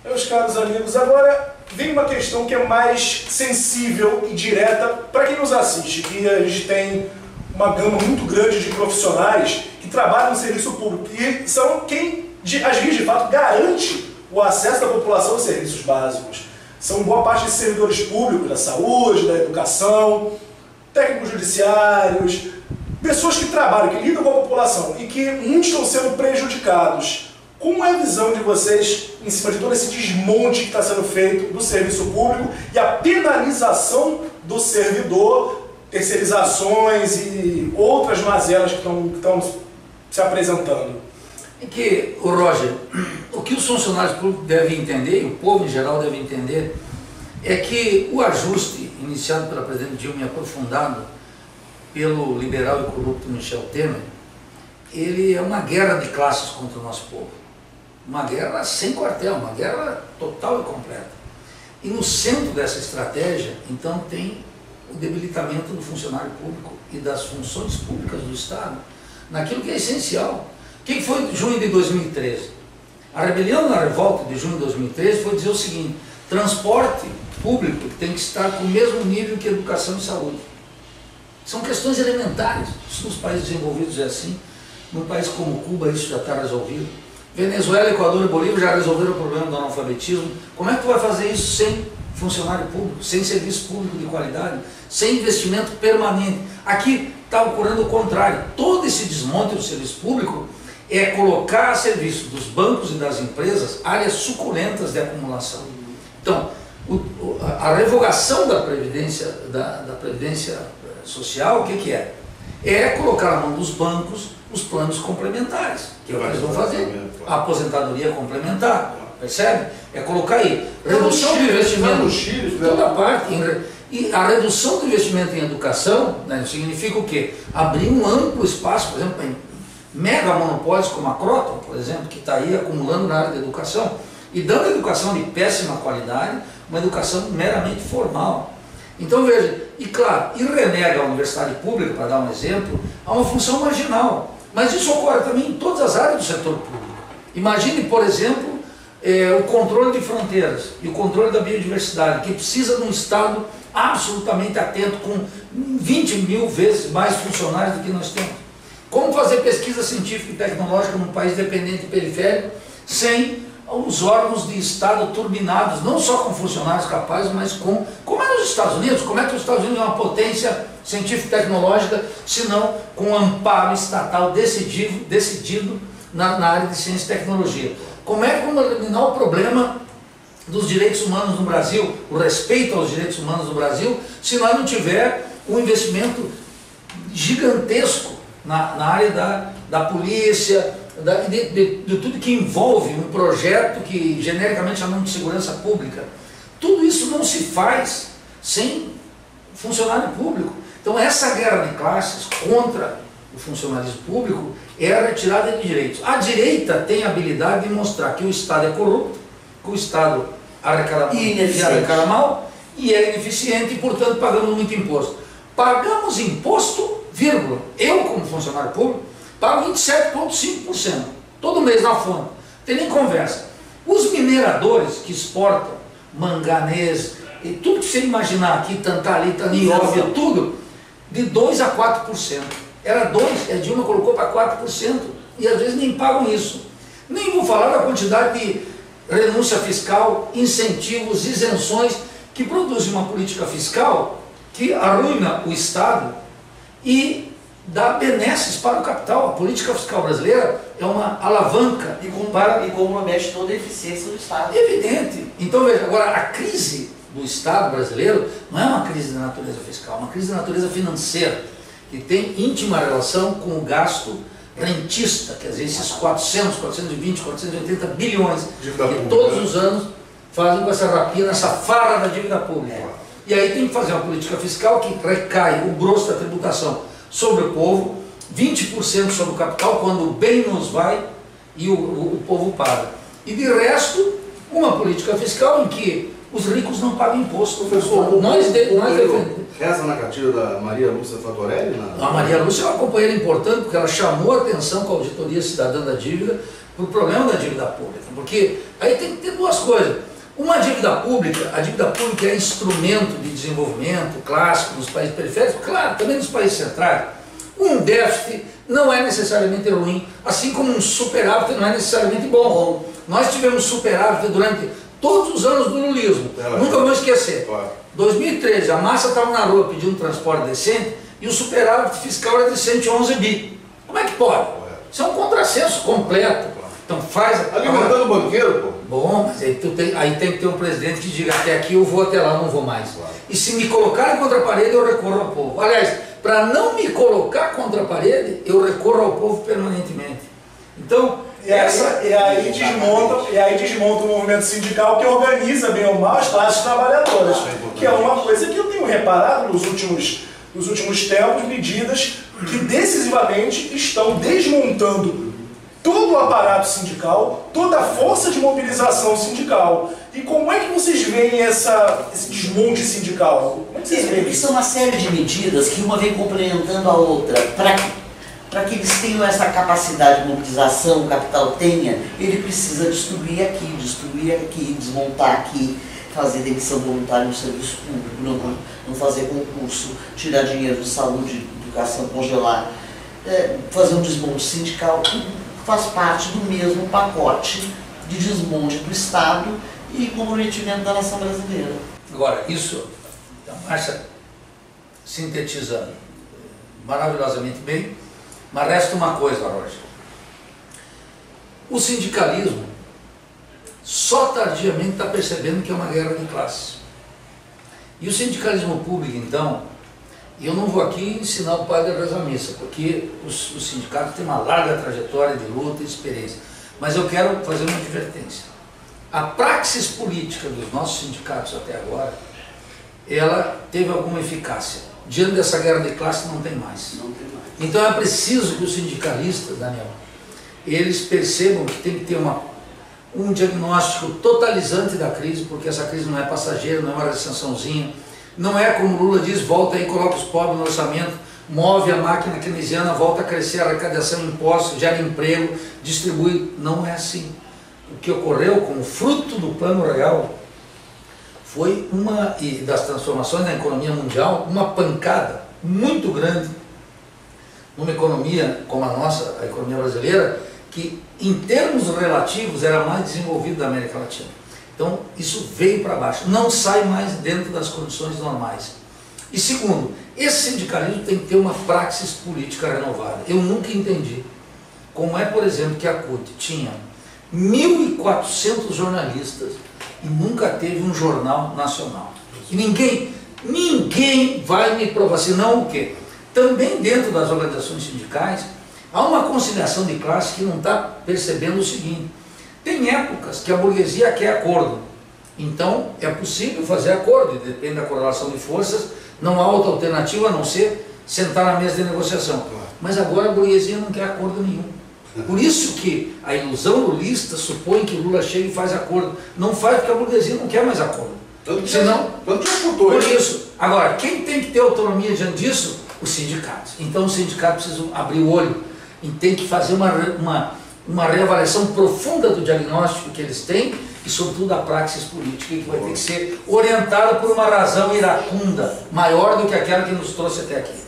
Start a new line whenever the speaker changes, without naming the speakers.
Meus caros amigos, agora vem uma questão que é mais sensível e direta para quem nos assiste, que a gente tem uma gama muito grande de profissionais que trabalham no serviço público e são quem, às vezes, de fato, garante o acesso da população aos serviços básicos. São boa parte de servidores públicos da saúde, da educação, técnicos judiciários, pessoas que trabalham, que lidam com a população e que muitos estão sendo prejudicados. Como é a visão de vocês em cima de todo esse desmonte que está sendo feito do serviço público e a penalização do servidor, terceirizações e outras mazelas que estão se apresentando?
É que, Roger, o que os funcionários públicos devem entender, e o povo em geral deve entender, é que o ajuste iniciado pela presidente Dilma e aprofundado pelo liberal e corrupto Michel Temer, ele é uma guerra de classes contra o nosso povo. Uma guerra sem quartel, uma guerra total e completa. E no centro dessa estratégia, então, tem o debilitamento do funcionário público e das funções públicas do Estado, naquilo que é essencial. O que foi junho de 2013? A rebelião na revolta de junho de 2013 foi dizer o seguinte: transporte público tem que estar com o mesmo nível que educação e saúde. São questões elementares. Isso nos países desenvolvidos é assim. Num país como Cuba isso já está resolvido. Venezuela, Equador e Bolívia já resolveram o problema do analfabetismo. Como é que tu vai fazer isso sem funcionário público, sem serviço público de qualidade, sem investimento permanente? Aqui está ocorrendo o contrário. Todo esse desmonte do serviço público é colocar a serviço dos bancos e das empresas áreas suculentas de acumulação. Então, a revogação da Previdência, da Previdência Social, o que é? É colocar na mão dos bancos os planos complementares, que é o que eles vão fazer. A aposentadoria complementar, percebe? É colocar aí. Redução do investimento, toda parte. E a redução do investimento em educação, né, significa o quê? Abrir um amplo espaço, por exemplo, em mega monopólios como a Croton, por exemplo, que está aí acumulando na área da educação, e dando educação de péssima qualidade, uma educação meramente formal. Então veja, e claro, e renega a universidade pública, para dar um exemplo, a uma função marginal. Mas isso ocorre também em todas as áreas do setor público. Imagine, por exemplo, o controle de fronteiras e o controle da biodiversidade, que precisa de um Estado absolutamente atento, com 20 mil vezes mais funcionários do que nós temos. Como fazer pesquisa científica e tecnológica num país dependente e periférico, sem os órgãos de Estado turbinados, não só com funcionários capazes, mas como é nos Estados Unidos? Como é que os Estados Unidos é uma potência científica e tecnológica, se não com um amparo estatal decidido na área de ciência e tecnologia? Como é que vamos eliminar o problema dos direitos humanos no Brasil, o respeito aos direitos humanos no Brasil, se nós não tiver um investimento gigantesco na área da polícia, de tudo que envolve um projeto que genericamente chamamos de segurança pública? Tudo isso não se faz sem funcionário público. Então essa guerra de classes contra o funcionalismo público é a retirada de direitos. A direita tem a habilidade de mostrar que o Estado é corrupto, que o Estado arrecada mal e é ineficiente e, portanto, pagamos muito imposto. Pagamos imposto, vírgula. Eu, como funcionário público, pago 27,5% todo mês na fonte. Não tem nem conversa. Os mineradores que exportam manganês e tudo que você imaginar aqui, tantalita, nióbio, tudo, de 2% a 4%. Era 2%, a Dilma colocou para 4%, e às vezes nem pagam isso. Nem vou falar da quantidade de renúncia fiscal, incentivos, isenções, que produzem uma política fiscal que arruina o Estado e dá benesses para o capital. A política fiscal brasileira é uma alavanca.
E como mexe toda a eficiência do Estado.
Evidente. Então veja, agora a crise do Estado brasileiro não é uma crise de natureza fiscal, é uma crise de natureza financeira, que tem íntima relação com o gasto rentista, quer dizer, esses 400, 420, 480 bilhões que todos os anos fazem com essa rapina, essa farra da dívida pública. E aí tem que fazer uma política fiscal que recai o grosso da tributação sobre o povo, 20% sobre o capital, quando o bem nos vai e o povo paga. E de resto, uma política fiscal em que os ricos não pagam imposto.
Professor, nós reza na cartilha da Maria Lúcia Fatorelli?
A Maria Lúcia é uma companheira importante, porque ela chamou a atenção com a Auditoria Cidadã da Dívida para o problema da dívida pública, porque aí tem que ter duas coisas. Uma dívida pública, a dívida pública é instrumento de desenvolvimento clássico nos países periféricos, claro, também nos países centrais. Um déficit não é necessariamente ruim, assim como um superávit não é necessariamente bom. Nós tivemos superávit durante todos os anos do lulismo, nunca vou esquecer. 2013, a massa estava na rua pedindo um transporte decente e o superávit fiscal era de 111 bi. Como é que pode? Isso é um contrassenso completo. Então faz...
Alimentando o banqueiro, pô.
Bom, mas aí tem que ter um presidente que diga até aqui eu vou, até lá não vou mais. E se me colocarem contra a parede, eu recorro ao povo. Aliás, para não me colocar contra a parede, eu recorro ao povo permanentemente. Então,
e aí desmonta o movimento sindical que organiza bem ou mal as classes trabalhadoras. Que é uma coisa que eu tenho reparado nos últimos tempos, medidas que decisivamente estão desmontando todo o aparato sindical, toda a força de mobilização sindical. E como é que vocês veem esse desmonte sindical? Como é que vocês veem isso?
São uma série de medidas que uma vem complementando a outra. Para que eles tenham essa capacidade de mobilização, o capital tenha, ele precisa destruir aqui, desmontar aqui, fazer demissão voluntária no serviço público, não fazer concurso, tirar dinheiro de saúde, educação, congelar, fazer um desmonte sindical. Faz parte do mesmo pacote de desmonte do Estado e comprometimento da nação brasileira.
Agora, isso, a Márcia sintetiza maravilhosamente bem, mas resta uma coisa, Roger. O sindicalismo só tardiamente está percebendo que é uma guerra de classes. E o sindicalismo público, então, e eu não vou aqui ensinar o padre a rezar a missa, porque os sindicatos têm uma larga trajetória de luta e experiência. Mas eu quero fazer uma advertência. A praxis política dos nossos sindicatos até agora, ela teve alguma eficácia. Diante dessa guerra de classe não tem mais. Então é preciso que os sindicalistas, Daniel, eles percebam que tem que ter um diagnóstico totalizante da crise, porque essa crise não é passageira, não é uma recessãozinha. Não é como Lula diz, volta aí, coloca os pobres no orçamento, move a máquina keynesiana, volta a crescer a arrecadação de impostos, gera emprego, distribui. Não é assim. O que ocorreu com o fruto do Plano Real foi e das transformações na economia mundial, uma pancada muito grande numa economia como a nossa, a economia brasileira, que em termos relativos era a mais desenvolvida da América Latina. Então, isso veio para baixo, não sai mais dentro das condições normais. E segundo, esse sindicalismo tem que ter uma praxis política renovada. Eu nunca entendi como é, por exemplo, que a CUT tinha 1.400 jornalistas e nunca teve um jornal nacional. E ninguém vai me provar, senão o quê? Também dentro das organizações sindicais, há uma conciliação de classe que não está percebendo o seguinte. Tem épocas que a burguesia quer acordo, então é possível fazer acordo, depende da correlação de forças, não há outra alternativa a não ser sentar na mesa de negociação. Mas agora a burguesia não quer acordo nenhum. Por isso que a ilusão lulista supõe que o Lula chega e faz acordo. Não faz porque a burguesia não quer mais acordo. Senão, por isso. Agora, quem tem que ter autonomia diante disso? Os sindicatos. Então os sindicatos precisam abrir o olho e tem que fazer uma reavaliação profunda do diagnóstico que eles têm e sobretudo da praxis política que vai ter que ser orientada por uma razão iracunda, maior do que aquela que nos trouxe até aqui.